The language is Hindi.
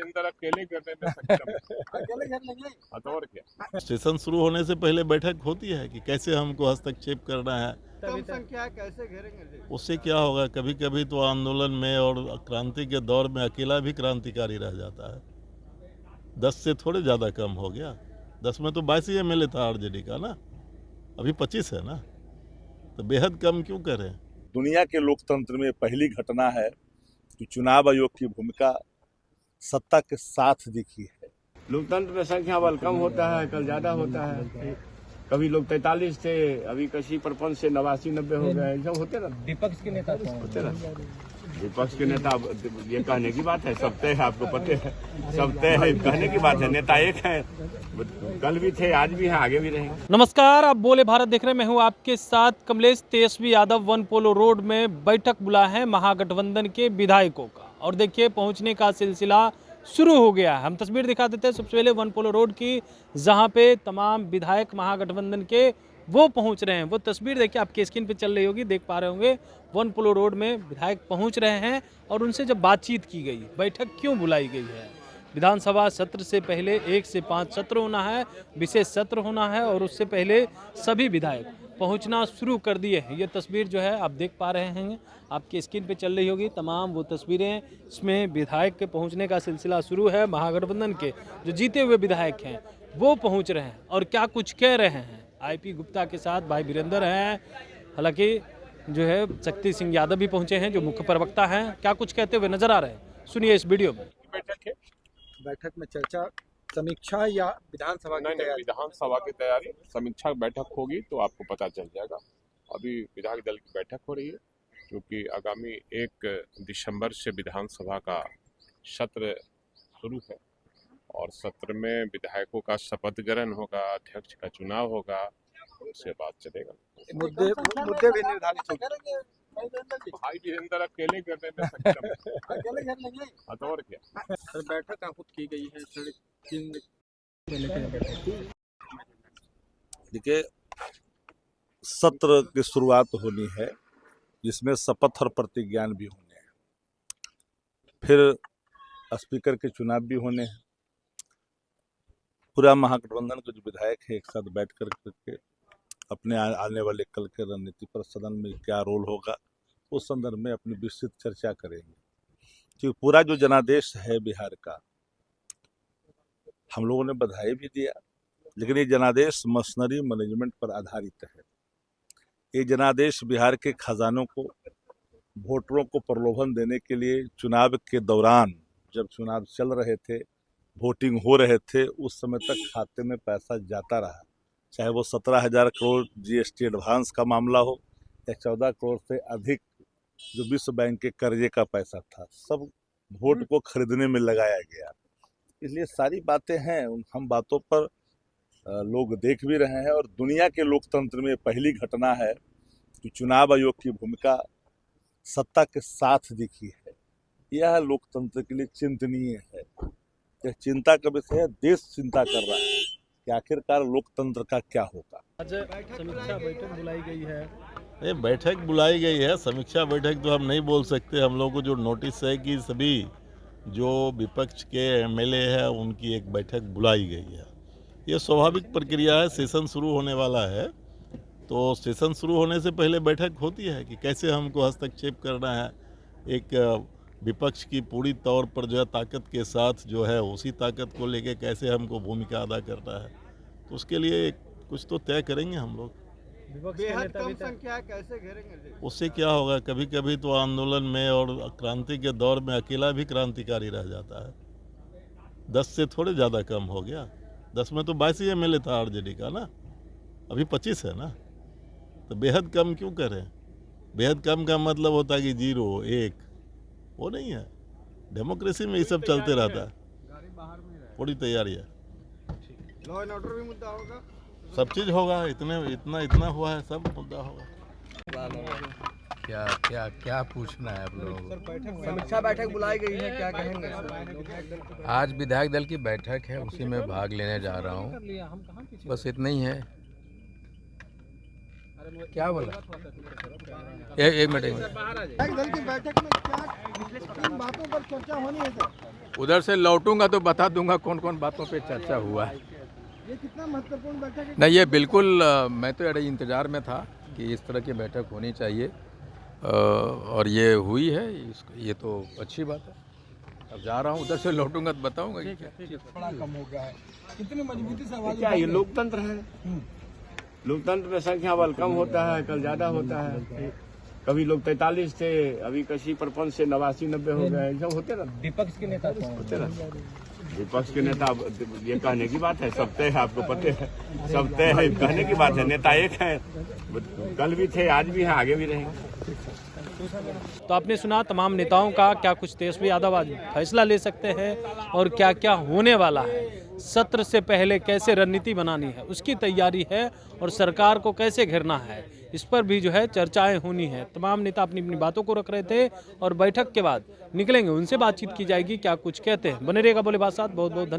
वीरेंद्र अकेले करने में सक्षम है। अकेले कर लेंगे। तो और क्या। सेशन शुरू होने से पहले बैठक होती है कि कैसे हमको हस्तक्षेप करना है। कम संख्या है, कैसे घेरेंगे? उससे क्या होगा, कभी कभी तो आंदोलन में और क्रांति के दौर में अकेला भी क्रांतिकारी रह जाता है। 10 से थोड़े ज़्यादा कम हो गया। 10 में तो 22 ही MLA था आरजेडी का ना, अभी 25 है ना, तो बेहद कम क्यों करें। दुनिया के लोकतंत्र में पहली घटना है कि चुनाव आयोग की भूमिका सत्ता के साथ दिखी है। लोकतंत्र में संख्या बल कम होता है, कल ज्यादा होता है। कभी लोग 43 थे, अभी कसी परपंच से 89-90 हो गए। सब होते रहते। विपक्ष के नेता होते रहते। विपक्ष के नेता ये कहने की बात है, सब तय है, आपको पता है, सब तय है, कहने की बात है। नेता एक है, कल भी थे, आज भी है, आगे भी रहेंगे। नमस्कार, आप बोले भारत देख रहे हैं। मैं हूं आपके साथ कमलेश। तेजस्वी यादव वन पोलो रोड में बैठक बुला है महागठबंधन के विधायकों का, और देखिए पहुंचने का सिलसिला शुरू हो गया है। हम तस्वीर दिखा देते हैं सबसे पहले वन पोलो रोड की, जहां पे तमाम विधायक महागठबंधन के वो पहुंच रहे हैं। वो तस्वीर देखिए आपकी स्क्रीन पे चल रही होगी, देख पा रहे होंगे। वन पोलो रोड में विधायक पहुंच रहे हैं और उनसे जब बातचीत की गई, बैठक क्यों बुलाई गई है। विधानसभा सत्र से पहले 1 से 5 सत्र होना है, विशेष सत्र होना है, और उससे पहले सभी विधायक पहुंचना शुरू कर दिए हैं। ये तस्वीर जो है आप देख पा रहे हैं, आपकी स्क्रीन पे चल रही होगी तमाम वो तस्वीरें। इसमें विधायक के पहुंचने का सिलसिला शुरू है। महागठबंधन के जो जीते हुए विधायक हैं वो पहुंच रहे हैं और क्या कुछ कह रहे हैं। IP गुप्ता के साथ भाई वीरेंद्र हैं, हालांकि जो है शक्ति सिंह यादव भी पहुंचे हैं जो मुख्य प्रवक्ता हैं। क्या कुछ कहते हुए नजर आ रहे हैं, सुनिए इस वीडियो में। बैठक में चर्चा, समीक्षा या विधानसभा की तैयारी? विधानसभा की तैयारी, समीक्षा बैठक होगी तो आपको पता चल जाएगा। अभी विधायक दल की बैठक हो रही है, क्योंकि आगामी 1 दिसंबर से विधानसभा का सत्र शुरू है और सत्र में विधायकों का शपथ ग्रहण होगा, अध्यक्ष का चुनाव होगा, उससे बात चलेगा। मुद्दे भी निर्धारित होंगे। भाई वीरेंद्र अकेले करने में सक्षम है। अकेले कर लेंगे। तो और क्या। सर, बैठक आहूत की गई है, देखिए, सत्र की शुरुआत होनी है जिसमें शपथ और प्रतिज्ञान भी होने हैं, फिर स्पीकर के चुनाव भी होने हैं। पूरा महागठबंधन के जो विधायक है एक साथ बैठ करके अपने आने वाले कल के रणनीति पर सदन में क्या रोल होगा उस संदर्भ में अपनी विस्तृत चर्चा करेंगे। क्योंकि पूरा जो जनादेश है बिहार का, हम लोगों ने बधाई भी दिया, लेकिन ये जनादेश मशीनरी मैनेजमेंट पर आधारित है। ये जनादेश बिहार के खजानों को, वोटरों को प्रलोभन देने के लिए चुनाव के दौरान, जब चुनाव चल रहे थे, वोटिंग हो रहे थे, उस समय तक खाते में पैसा जाता रहा। चाहे वो 17,000 करोड़ GST एडवांस का मामला हो या 14 करोड़ से अधिक जो विश्व बैंक के कर्जे का पैसा था, सब वोट को खरीदने में लगाया गया। इसलिए सारी बातें हैं, हम बातों पर लोग देख भी रहे हैं। और दुनिया के लोकतंत्र में पहली घटना है कि चुनाव आयोग की भूमिका सत्ता के साथ दिखी है। यह लोकतंत्र के लिए चिंतनीय है। यह चिंता का विषय है। देश चिंता कर रहा है कि आखिरकार लोकतंत्र का क्या होगा। आज समीक्षा बैठक बुलाई गई है। ये बैठक बुलाई गई है, समीक्षा बैठक तो हम नहीं बोल सकते। हम लोग को जो नोटिस है कि सभी जो विपक्ष के MLA है उनकी एक बैठक बुलाई गई है। ये स्वाभाविक प्रक्रिया है, सेशन शुरू होने वाला है, तो सेशन शुरू होने से पहले बैठक होती है कि कैसे हमको हस्तक्षेप करना है। एक विपक्ष की पूरी तौर पर जो है ताकत के साथ जो है उसी ताकत को लेके कैसे हमको भूमिका अदा करना है, तो उसके लिए कुछ तो तय करेंगे हम लोग। बेहद कम संख्या है, कैसे घेरेंगे? उससे क्या होगा, कभी कभी तो आंदोलन में और क्रांति के दौर में अकेला भी क्रांतिकारी रह जाता है। 10 से थोड़े ज़्यादा कम हो गया। 10 में तो 22 ही MLA था आरजेडी का ना, अभी 25 है ना, तो बेहद कम क्यों करें। बेहद कम का मतलब होता है कि 0, 1, वो नहीं है। डेमोक्रेसी में ये सब चलते रहता है। पूरी तैयारी है। लॉ एंड ऑर्डर भी मुद्दा होगा, सब चीज़ होगा। इतना हुआ है, सब मुद्दा होगा। क्या पूछना है आप लोगों को? समीक्षा बैठक बुलाई गई है, क्या कहेंगे? आज विधायक दल की बैठक है, उसी में भाग लेने जा रहा हूँ, बस इतना ही है। क्या बोला? एक मिनट। विधायक दल की बैठक में क्या किन बातों पर चर्चा होनी है सर? उधर से लौटूंगा तो बता दूंगा कौन कौन बातों पे चर्चा हुआ है। ये कितना महत्वपूर्ण बैठक है? नहीं, ये बिल्कुल मैं तो अरे इंतज़ार में था कि इस तरह की बैठक होनी चाहिए और ये हुई है। ये तो अच्छी बात है। अब जा रहा हूँ, उधर से लौटूंगा तो बताऊंगा कि क्या। बड़ा कम हो गया है, कितनी मजबूती से आवाज क्या ये लोकतंत्र है? लोकतंत्र में संख्या बल कम होता है, कल ज्यादा होता है। कभी लोग 43 थे, अभी कसी परपंच से 89-90 हो गए, सब होते रहते। विपक्ष के नेता होते रहते। विपक्ष के नेता ये कहने की बात है, सब तय है, आपको पता है, सब तय है, कहने की बात है। नेता एक है, कल भी थे, आज भी हैं, आगे भी रहेंगे। तो आपने सुना तमाम नेताओं का, क्या कुछ तेजस्वी यादव आज फैसला ले सकते हैं और क्या क्या होने वाला है, सत्र से पहले कैसे रणनीति बनानी है उसकी तैयारी है, और सरकार को कैसे घेरना है इस पर भी जो है चर्चाएं होनी है। तमाम नेता अपनी अपनी बातों को रख रहे थे और बैठक के बाद निकलेंगे, उनसे बातचीत की जाएगी, क्या कुछ कहते हैं। बने रहेगा बोले बात साथ। बहुत बहुत धन्यवाद।